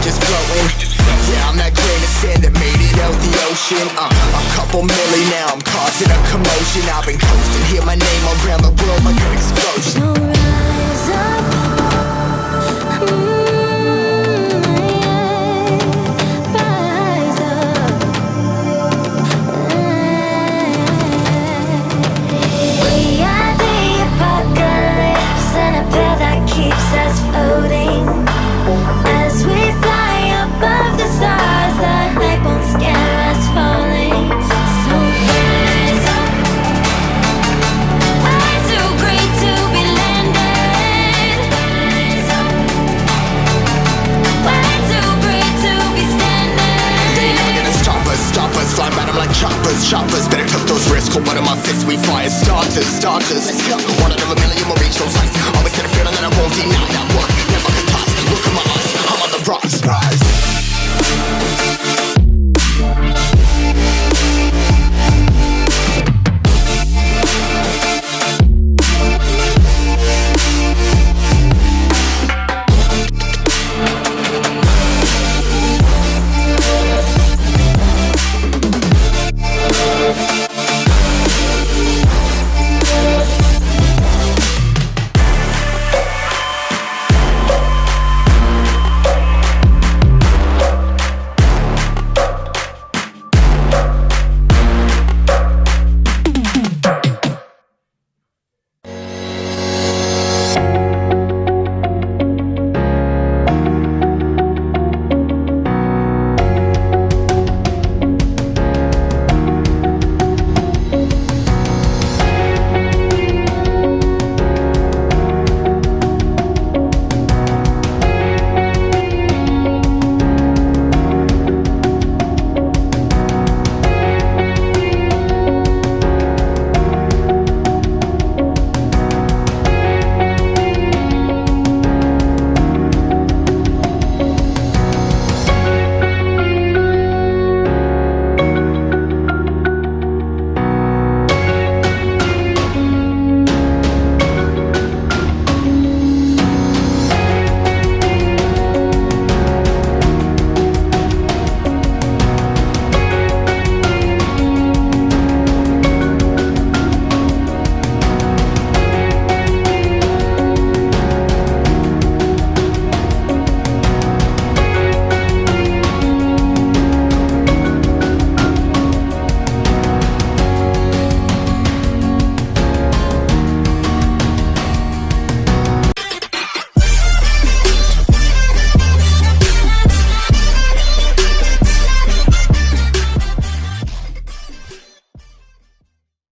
just floating. Yeah, I'm that grain of sand that made it out the ocean. A couple milli now, I'm causing a commotion. I've been coasting, hear my name around the world like an explosion. So rise up, rise up. We are the apocalypse, and a pill that keeps us floating. As we fly above the stars, the light won't scare us falling. So rise up. Way too great to be landed. Rise up. Way too great to be standing. They never gonna stop us, fly by them like choppers. Better took those risks, hold one of my fists, we fire starters. Let's go, one out of a million will reach those heights. Always had a feeling that I won't deny that work, never could toss. Look at my eyes, I'm on the rocks.